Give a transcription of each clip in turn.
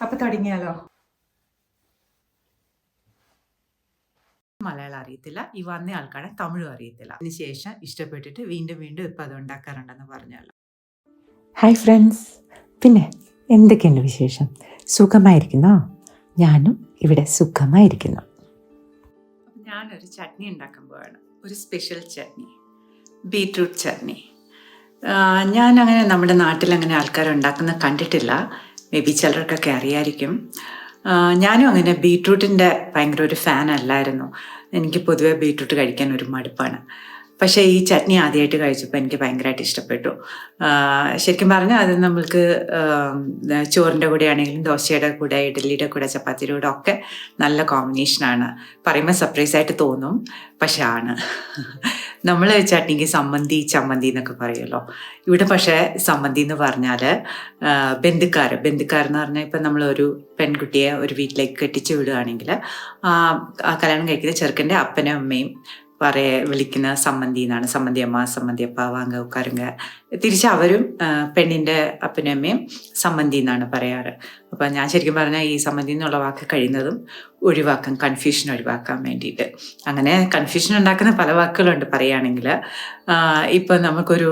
അപ്പൊ തുടങ്ങിയാലോ? മലയാളം അറിയത്തില്ല. ഈ വന്ന ആൾക്കാണ് തമിഴും അറിയത്തില്ല. അതിനുശേഷം ഇഷ്ടപ്പെട്ടിട്ട് വീണ്ടും വീണ്ടും ഇപ്പം അത് ഉണ്ടാക്കാറുണ്ടെന്ന് പറഞ്ഞാലോ. ഹായ് ഫ്രണ്ട്സ്, പിന്നെ എന്തൊക്കെയുണ്ട് വിശേഷം? സുഖമായിരിക്കുന്നോ? ഞാനും ഇവിടെ സുഖമായിരിക്കുന്നു. ഞാനൊരു ചട്നി ഉണ്ടാക്കാൻ പോവാണ്. ഒരു സ്പെഷ്യൽ ചട്നി, ബീട്രൂട്ട് ചട്നി. ഞാൻ അങ്ങനെ നമ്മുടെ നാട്ടിൽ അങ്ങനെ ആൾക്കാരുണ്ടാക്കുന്ന കണ്ടിട്ടില്ല. മേ ബി ചിലർക്കൊക്കെ അറിയായിരിക്കും. ഞാനും അങ്ങനെ ബീട്രൂട്ടിൻ്റെ ഭയങ്കര ഒരു ഫാൻ അല്ലായിരുന്നു. എനിക്ക് പൊതുവെ ബീട്രൂട്ട് കഴിക്കാൻ ഒരു മടുപ്പാണ്. പക്ഷേ ഈ ചട്നി ആദ്യമായിട്ട് കഴിച്ചപ്പോൾ എനിക്ക് ഭയങ്കരമായിട്ട് ഇഷ്ടപ്പെട്ടു. ശരിക്കും പറഞ്ഞാൽ അത് നമ്മൾക്ക് ചോറിൻ്റെ കൂടെ ആണെങ്കിലും ദോശയുടെ കൂടെ, ഇഡ്ഡലിയുടെ കൂടെ, ചപ്പാത്തിയുടെ കൂടെ ഒക്കെ നല്ല കോമ്പിനേഷനാണ്. പറയുമ്പോൾ സർപ്രൈസ് ആയിട്ട് തോന്നും, പക്ഷെ ആണ്. നമ്മൾ ചട്നിക്ക് ചമ്മന്തി എന്നൊക്കെ പറയുമല്ലോ. ഇവിടെ പക്ഷേ സമ്മന്തി എന്ന് പറഞ്ഞാൽ ബന്ധുക്കാർ എന്ന് പറഞ്ഞാൽ ഇപ്പം നമ്മളൊരു പെൺകുട്ടിയെ ഒരു വീട്ടിലേക്ക് കെട്ടിച്ച് വിടുകയാണെങ്കിൽ ആ കല്യാണം കഴിക്കുന്ന ചെറുക്കൻ്റെ അപ്പനും അമ്മയും വിളിക്കുന്ന സമ്മന്തി എന്നാണ്. സമ്മന്തി അമ്മ, സമ്മന്തി അപ്പ, വാങ്ങ ഉക്കാരുങ്ക. തിരിച്ച് അവരും പെണ്ണിൻ്റെ അപ്പനും അമ്മയും സമ്മന്തി എന്നാണ് പറയാറ്. അപ്പം ഞാൻ ശരിക്കും പറഞ്ഞാൽ ഈ സമ്മന്തി എന്നുള്ള വാക്ക് കഴിയുന്നതും ഒഴിവാക്കാം, കൺഫ്യൂഷൻ ഒഴിവാക്കാൻ വേണ്ടിയിട്ട്. അങ്ങനെ കൺഫ്യൂഷൻ ഉണ്ടാക്കുന്ന പല വാക്കുകളുണ്ട് പറയുകയാണെങ്കിൽ. ഇപ്പം നമുക്കൊരു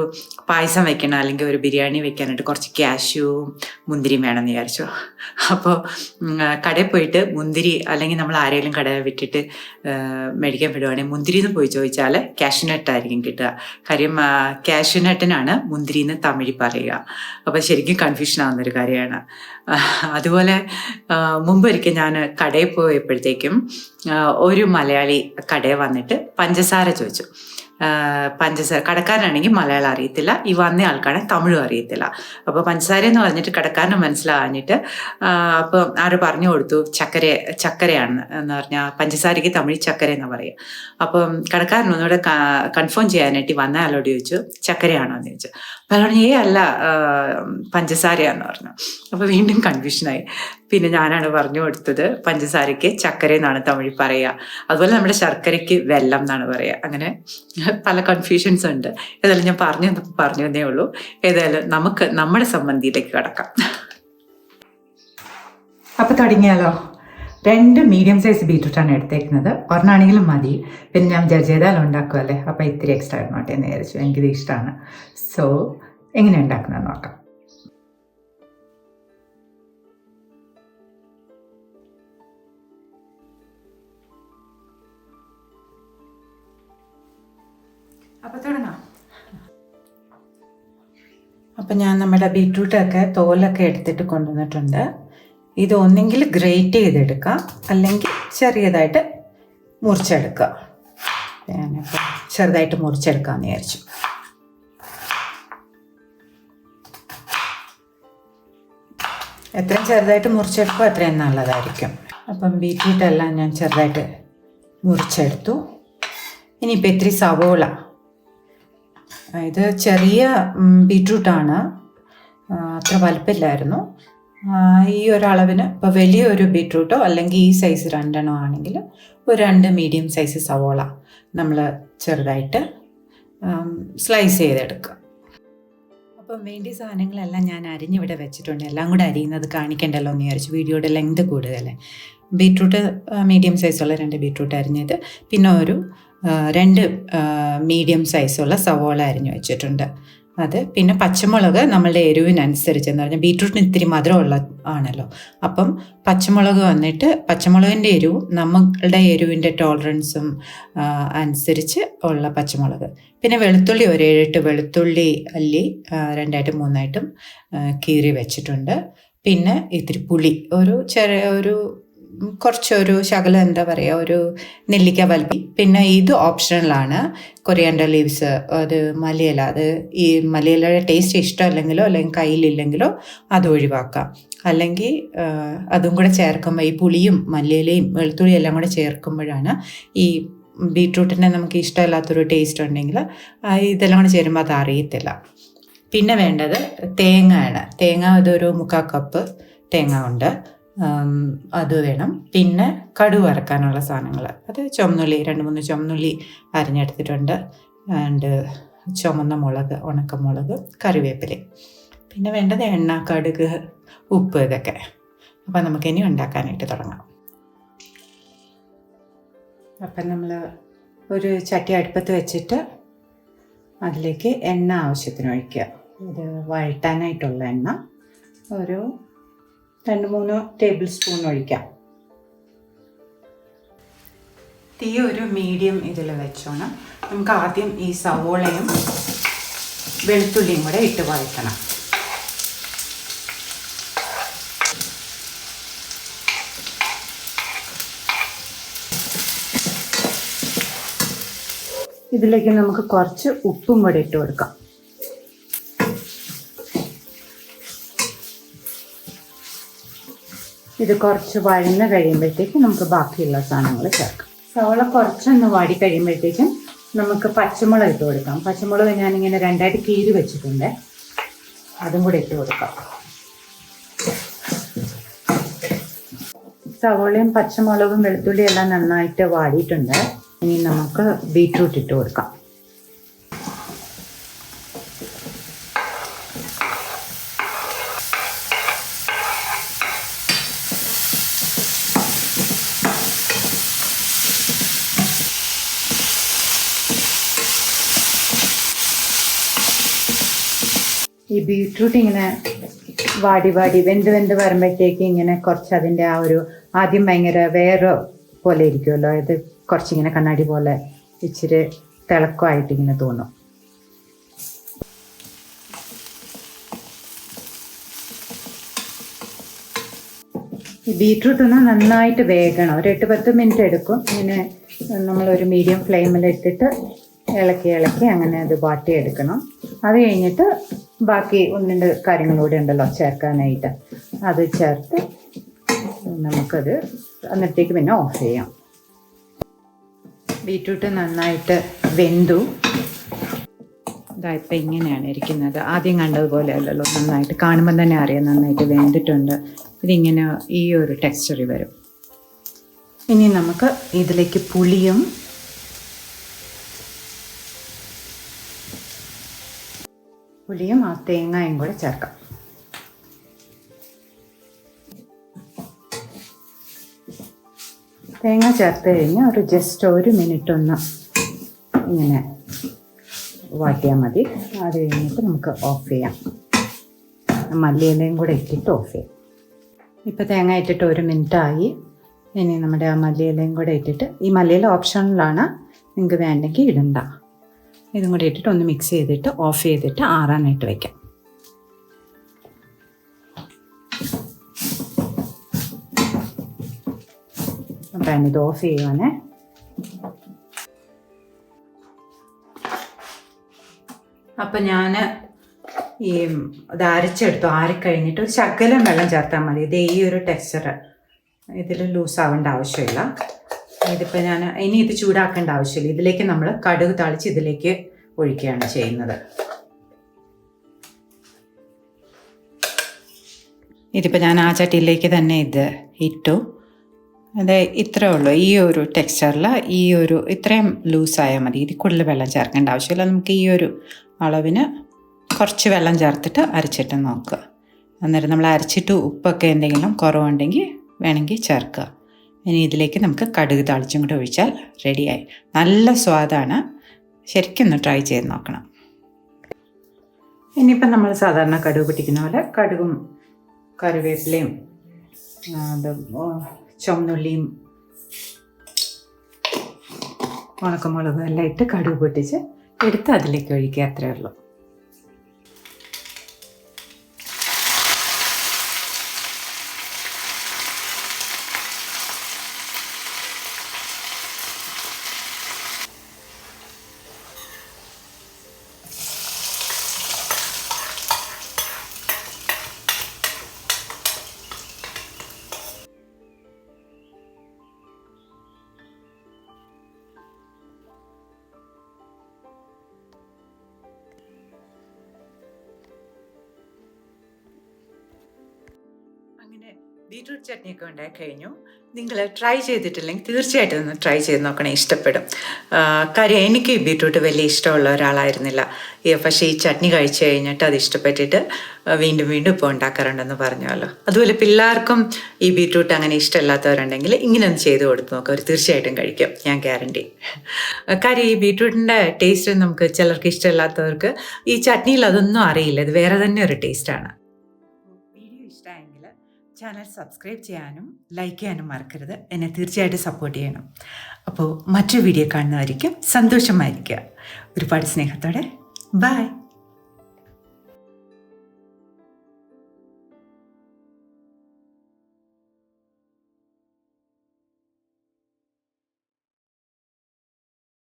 പായസം വെക്കണം അല്ലെങ്കിൽ ഒരു ബിരിയാണി വെക്കാനായിട്ട് കുറച്ച് ക്യാഷ്യൂവും മുന്തിരിയും വേണമെന്ന് വിചാരിച്ചു. അപ്പോൾ കടയിൽ പോയിട്ട് മുന്തിരി, അല്ലെങ്കിൽ നമ്മൾ ആരെങ്കിലും കട വിട്ടിട്ട് മേടിക്കാൻ വിടുവാണെങ്കിൽ മുന്തിരി എന്ന് പോയി ചോദിച്ചാൽ കാഷ്യൂനട്ടായിരിക്കും കിട്ടുക. കാര്യം കാഷ്യൂനട്ടിനാണ് മുന്തിരി എന്ന് തമിഴിൽ പറയുക. അപ്പോൾ ശരിക്കും കൺഫ്യൂഷൻ ആവുന്നൊരു കാര്യമാണ്. അതുപോലെ മുമ്പൊരിക്കൽ ഞാൻ കടയിൽ പോയപ്പോഴത്തേക്കും ഒരു മലയാളി കടയിൽ വന്നിട്ട് പഞ്ചസാര ചോദിച്ചു. പഞ്ചസാര, കടക്കാരനാണെങ്കിൽ മലയാളം അറിയത്തില്ല, ഈ വന്ന ആൾക്കാണെങ്കിൽ തമിഴും അറിയത്തില്ല. അപ്പോൾ പഞ്ചസാര എന്ന് പറഞ്ഞിട്ട് കടക്കാരന് മനസ്സിലാകാഞ്ഞിട്ട് അപ്പം ആര് പറഞ്ഞു കൊടുത്തു ചക്കരയാണ് എന്ന് പറഞ്ഞാൽ പഞ്ചസാരയ്ക്ക് തമിഴ് ചക്കര എന്ന് പറയും. അപ്പം കടക്കാരൻ ഒന്നുകൂടെ കൺഫേം ചെയ്യാനായിട്ട് വന്ന ആളോട് ചോദിച്ചു ചക്കരയാണോ എന്ന് ചോദിച്ചു. അപ്പം അയാൾ പറഞ്ഞു അല്ല, പഞ്ചസാരയാന്ന് പറഞ്ഞു. അപ്പോൾ വീണ്ടും കൺഫ്യൂഷനായി. പിന്നെ ഞാനാണ് പറഞ്ഞു കൊടുത്തത് പഞ്ചസാരയ്ക്ക് ചക്കര എന്നാണ് തമിഴിൽ പറയുക. അതുപോലെ നമ്മുടെ ശർക്കരയ്ക്ക് വെല്ലം എന്നാണ് പറയുക. അങ്ങനെ പല കൺഫ്യൂഷൻസ് ഉണ്ട്. ഏതായാലും ഞാൻ പറഞ്ഞു തന്നേ ഉള്ളൂ. ഏതായാലും നമുക്ക് നമ്മുടെ സംബന്ധിയിലേക്ക് കടക്കാം. അപ്പം തുടങ്ങിയാലോ? 2 മീഡിയം സൈസ് ബീട്രൂട്ടാണ് എടുത്തേക്കുന്നത്. ഒരെണ്ണാണെങ്കിലും മതി. പിന്നെ ഞാൻ ജഡ്ജേതായാലും ഉണ്ടാക്കുമല്ലേ, അപ്പോൾ ഇത്തിരി എക്സ്ട്രാ ഇടണോട്ടെ എന്ന് വിചാരിച്ചു. എനിക്കിത് ഇഷ്ടമാണ്. സോ എങ്ങനെ ഉണ്ടാക്കുന്നതെന്ന് നോക്കാം. അപ്പോൾ തുടങ്ങാം. അപ്പം ഞാൻ നമ്മുടെ ബീട്രൂട്ടൊക്കെ തോലൊക്കെ എടുത്തിട്ട് കൊണ്ടുവന്നിട്ടുണ്ട്. ഇത് ഒന്നെങ്കിൽ ഗ്രേറ്റ് ചെയ്തെടുക്കാം, അല്ലെങ്കിൽ ചെറിയതായിട്ട് മുറിച്ചെടുക്കുക. ഞാനിപ്പോൾ ചെറുതായിട്ട് മുറിച്ചെടുക്കാമെന്ന് വിചാരിച്ചു. എത്രയും ചെറുതായിട്ട് മുറിച്ചെടുക്കുക അത്രയും നല്ലതായിരിക്കും. അപ്പം ബീട്രൂട്ടെല്ലാം ഞാൻ ചെറുതായിട്ട് മുറിച്ചെടുത്തു. ഇനിയിപ്പോൾ ഇത്തിരി സവോള, ഇത് ചെറിയ ബീട്രൂട്ടാണ്, അത്ര വലുപ്പമില്ലായിരുന്നു. ഈ ഒരളവിന് ഇപ്പോൾ വലിയൊരു ബീട്രൂട്ടോ അല്ലെങ്കിൽ ഈ സൈസ് 2 ആണെങ്കിൽ ഒരു 2 മീഡിയം സൈസ് സവോള നമ്മൾ ചെറുതായിട്ട് സ്ലൈസ് ചെയ്തെടുക്കുക. അപ്പം വേണ്ടിയ സാധനങ്ങളെല്ലാം ഞാൻ അരിഞ്ഞിവിടെ വെച്ചിട്ടുണ്ട്. എല്ലാം കൂടെ അരിയുന്നത് കാണിക്കണ്ടല്ലോ എന്ന് വിചാരിച്ചു, വീഡിയോയുടെ ലെങ്ത് കൂടുതലേ. ബീട്രൂട്ട് മീഡിയം സൈസുള്ള 2 ബീട്രൂട്ട് അരിഞ്ഞത്, പിന്നെ ഒരു 2 മീഡിയം സൈസുള്ള സവോള അരിഞ്ഞു വെച്ചിട്ടുണ്ട്. അത് പിന്നെ പച്ചമുളക് നമ്മളുടെ എരിവിനനുസരിച്ച്, എന്ന് പറഞ്ഞാൽ ബീട്രൂട്ടിന് ഇത്തിരി മധുരമുള്ള ആണല്ലോ. അപ്പം പച്ചമുളക് വന്നിട്ട് പച്ചമുളകിൻ്റെ എരിവും നമ്മളുടെ എരിവിൻ്റെ ടോളറൻസും അനുസരിച്ച് ഉള്ള പച്ചമുളക്. പിന്നെ വെളുത്തുള്ളി ഒരു 7-8 വെളുത്തുള്ളി അല്ലി 2ആയിട്ടും 3ആയിട്ടും കീറി വെച്ചിട്ടുണ്ട്. പിന്നെ ഇത്തിരി പുളി, കുറച്ചൊരു ശകലം, എന്താ പറയുക, ഒരു നെല്ലിക്ക വലിപ്പം. പിന്നെ ഇത് ഓപ്ഷണലാണ്. കൊറിയാണ്ടർ ലീവ്സ്, അത് മല്ലിയില, അത് ഈ മല്ലിയിലയുടെ ടേസ്റ്റ് ഇഷ്ടമല്ലെങ്കിലോ അല്ലെങ്കിൽ കയ്യിലില്ലെങ്കിലോ അത് ഒഴിവാക്കാം. അല്ലെങ്കിൽ അതും കൂടെ ചേർക്കുമ്പോൾ, ഈ പുളിയും മല്ലിയിലയും വെളുത്തുള്ളിയും എല്ലാം കൂടെ ചേർക്കുമ്പോഴാണ് ഈ ബീട്രൂട്ടിൻ്റെ നമുക്ക് ഇഷ്ടമില്ലാത്തൊരു ടേസ്റ്റ് ഉണ്ടെങ്കിൽ ഇതെല്ലാം കൂടെ ചേരുമ്പോൾ അത് അറിയത്തില്ല. പിന്നെ വേണ്ടത് തേങ്ങയാണ്. തേങ്ങ ഇതൊരു 3/4 കപ്പ് തേങ്ങ ഉണ്ട്, അത് വേണം. പിന്നെ കടുക് വറക്കാനുള്ള സാധനങ്ങൾ, അത് ചുവന്നുള്ളി 2-3 ചുവന്നുള്ളി അരിഞ്ഞെടുത്തിട്ടുണ്ട്, ആൻഡ് ചുമന്ന മുളക്, ഉണക്കമുളക്, കറിവേപ്പില. പിന്നെ വേണ്ടത് എണ്ണ, കടുക്, ഉപ്പ്, ഇതൊക്കെ. അപ്പം നമുക്കിനി ഉണ്ടാക്കാനായിട്ട് തുടങ്ങാം. അപ്പം നമ്മൾ ഒരു ചട്ടി അടുപ്പത്ത് വെച്ചിട്ട് അതിലേക്ക് എണ്ണ ആവശ്യത്തിന് ഒഴിക്കുക. ഇത് വഴറ്റാനായിട്ടുള്ള എണ്ണ ഒരു 2-3 ടേബിൾ സ്പൂൺ ഒഴിക്കാം. തീ ഒരു മീഡിയം ഇതിൽ വെച്ചോണം. നമുക്ക് ആദ്യം ഈ സവോളയും വെളുത്തുള്ളിയും കൂടെ ഇട്ട് വഴറ്റണം. ഇതിലേക്ക് നമുക്ക് കുറച്ച് ഉപ്പും കൂടെ ഇട്ട് കൊടുക്കാം. ഇത് കുറച്ച് വഴന്ന് കഴിയുമ്പോഴത്തേക്കും നമുക്ക് ബാക്കിയുള്ള സാധനങ്ങൾ ചേർക്കാം. സവോള കുറച്ചൊന്ന് വാടി കഴിയുമ്പോഴത്തേക്കും നമുക്ക് പച്ചമുളക് ഇട്ട് കൊടുക്കാം. പച്ചമുളക് ഞാനിങ്ങനെ 2ആയിട്ട് കീറി വെച്ചിട്ടുണ്ട്, അതും കൂടെ ഇട്ട് കൊടുക്കാം. സവോളയും പച്ചമുളകും വെളുത്തുള്ളിയും എല്ലാം നന്നായിട്ട് വാടിയിട്ടുണ്ട്. ഇനി നമുക്ക് ബീറ്റ്റൂട്ട് ഇട്ട് കൊടുക്കാം. ഈ ബീറ്റ്റൂട്ട് ഇങ്ങനെ വാടി വെന്ത് വരുമ്പോഴത്തേക്ക് ഇങ്ങനെ കുറച്ച് അതിൻ്റെ ആ ഒരു ആദ്യം ഭയങ്കര വേറെ പോലെ ഇരിക്കുമല്ലോ, ഇത് കുറച്ചിങ്ങനെ കണ്ണാടി പോലെ ഇച്ചിരി തിളക്കമായിട്ട് ഇങ്ങനെ തോന്നും. ഈ ബീറ്റ്റൂട്ട് ഒന്ന് നന്നായിട്ട് വേകണം. ഒരു 8-10 മിനിറ്റ് എടുക്കും. ഇങ്ങനെ നമ്മളൊരു മീഡിയം ഫ്ലെയിമിൽ ഇട്ടിട്ട് ഇളക്കി അങ്ങനെ അത് വാട്ടിയെടുക്കണം. അത് കഴിഞ്ഞിട്ട് ബാക്കി 1-2 കാര്യങ്ങളൂടെ ഉണ്ടല്ലോ ചേർക്കാനായിട്ട്, അത് ചേർത്ത് നമുക്കത് അന്നത്തേക്ക് പിന്നെ ഓഫ് ചെയ്യാം. ബീറ്റ്റൂട്ട് നന്നായിട്ട് വെന്തു. ഇതായപ്പോൾ ഇങ്ങനെയാണ് ഇരിക്കുന്നത്. ആദ്യം കണ്ടതുപോലെ അല്ലല്ലോ, നന്നായിട്ട് കാണുമ്പോൾ തന്നെ അറിയാം നന്നായിട്ട് വെന്തിട്ടുണ്ട്. ഇതിങ്ങനെ ഈ ഒരു ടെക്സ്ചറിൽ വരും. ഇനി നമുക്ക് ഇതിലേക്ക് പുളിയും ആ തേങ്ങയും കൂടെ ചേർക്കാം. തേങ്ങ ചേർത്ത് കഴിഞ്ഞാൽ ഒരു ജസ്റ്റ് 1 മിനിറ്റ് ഒന്ന് ഇങ്ങനെ വാട്ടിയാൽ മതി. അത് കഴിഞ്ഞിട്ട് നമുക്ക് ഓഫ് ചെയ്യാം. മല്ലിയിലയും കൂടെ ഇട്ടിട്ട് ഓഫ് ചെയ്യാം. ഇപ്പോൾ തേങ്ങ ഇട്ടിട്ട് 1 മിനിറ്റായി. ഇനി നമ്മുടെ ആ മല്ലിയിലയും കൂടെ ഇട്ടിട്ട്, ഈ മല്ലിയില ഓപ്ഷണലാണ്, നിങ്ങൾക്ക് വേണ്ടെങ്കിൽ ഇടണ്ട. ഇതും കൂടി ഇട്ടിട്ട് ഒന്ന് മിക്സ് ചെയ്തിട്ട് ഓഫ് ചെയ്തിട്ട് ആറാനായിട്ട് വയ്ക്കാം. അപ്പം ഇത് ഓഫ് ചെയ്യുവാനേ. അപ്പം ഞാൻ ഈ ഇത് അരച്ചെടുത്തു. ആറിക്കഴിഞ്ഞിട്ട് ഒരു ശകലം വെള്ളം ചേർത്താൽ മതി. ഇത് ഈ ഒരു ടെക്സ്ചർ ഇതിൽ ലൂസ് ആവേണ്ട ആവശ്യമില്ല. ഇതിപ്പോൾ ഞാൻ ഇനി ഇത് ചൂടാക്കേണ്ട ആവശ്യമില്ല. ഇതിലേക്ക് നമ്മൾ കടുക് താളിച്ച് ഇതിലേക്ക് ഒഴിക്കുകയാണ് ചെയ്യുന്നത്. ഇതിപ്പോൾ ഞാൻ ആ ചട്ടിയിലേക്ക് തന്നെ ഇത് ഇട്ടു. അത് ഇത്രയേ ഉള്ളൂ. ഈ ഒരു ടെക്സ്ചറിൽ ഇത്രയും ലൂസായാൽ മതി. ഇതിൽ കൂടുതൽ വെള്ളം ചേർക്കേണ്ട ആവശ്യമില്ല. നമുക്ക് ഈ ഒരു അളവിന് കുറച്ച് വെള്ളം ചേർത്തിട്ട് അരച്ചിട്ട് നോക്കുക. അന്നേരം നമ്മൾ അരച്ചിട്ട് ഉപ്പൊക്കെ എന്തെങ്കിലും കുറവുണ്ടെങ്കിൽ വേണമെങ്കിൽ ചേർക്കുക. ഇനി ഇതിലേക്ക് നമുക്ക് കടുക് താളിച്ചും കൂടെ ഒഴിച്ചാൽ റെഡിയായി. നല്ല സ്വാദാണ്. ശരിക്കും ഒന്ന് ട്രൈ ചെയ്ത് നോക്കണം. ഇനിയിപ്പം നമ്മൾ സാധാരണ കടുക് പൊട്ടിക്കുന്ന പോലെ കടുകും കറിവേപ്പിലയും ചുവന്നുള്ളിയും ഉണക്കമുളകും എല്ലാം ഇട്ട് കടുക് പൊട്ടിച്ച് എടുത്ത് അതിലേക്ക് ഒഴിക്കുക. അത്രയേ ഉള്ളൂ. ബീട്രൂട്ട് ചട്നിയൊക്കെ ഉണ്ടാക്കി കഴിഞ്ഞു. നിങ്ങൾ ട്രൈ ചെയ്തിട്ടില്ലെങ്കിൽ തീർച്ചയായിട്ടും ഒന്ന് ട്രൈ ചെയ്ത് നോക്കണേ, ഇഷ്ടപ്പെടും. കാര്യം എനിക്ക് ഈ ബീട്രൂട്ട് വലിയ ഇഷ്ടമുള്ള ഒരാളായിരുന്നില്ല. പക്ഷേ ഈ ചട്നി കഴിച്ചു കഴിഞ്ഞിട്ട് അത് ഇഷ്ടപ്പെട്ടിട്ട് വീണ്ടും വീണ്ടും ഇപ്പോൾ ഉണ്ടാക്കാറുണ്ടെന്ന് പറഞ്ഞല്ലോ. അതുപോലെ പിള്ളേർക്കും ഈ ബീട്രൂട്ട് അങ്ങനെ ഇഷ്ടമില്ലാത്തവരുണ്ടെങ്കിൽ ഇങ്ങനെ ഒന്ന് ചെയ്ത് കൊടുത്ത് നോക്കുക, അവർ തീർച്ചയായിട്ടും കഴിക്കും, ഞാൻ ഗ്യാരണ്ടി. കാര്യം ഈ ബീട്രൂട്ടിൻ്റെ ടേസ്റ്റ് നമുക്ക് ചിലർക്ക് ഇഷ്ടമില്ലാത്തവർക്ക് ഈ ചട്നിയിൽ അതൊന്നും അറിയില്ല, ഇത് വേറെ തന്നെ ഒരു ടേസ്റ്റാണ്. വീഡിയോ ഇഷ്ടമായെങ്കിൽ ചാനൽ സബ്സ്ക്രൈബ് ചെയ്യാനും ലൈക്ക് ചെയ്യാനും മറക്കരുത്. എന്നെ തീർച്ചയായിട്ടും സപ്പോർട്ട് ചെയ്യണം. അപ്പോൾ മറ്റൊരു വീഡിയോ കാണുന്നതായിരിക്കും. സന്തോഷമായിരിക്കുക. ഒരുപാട് സ്നേഹത്തോടെ ബൈ.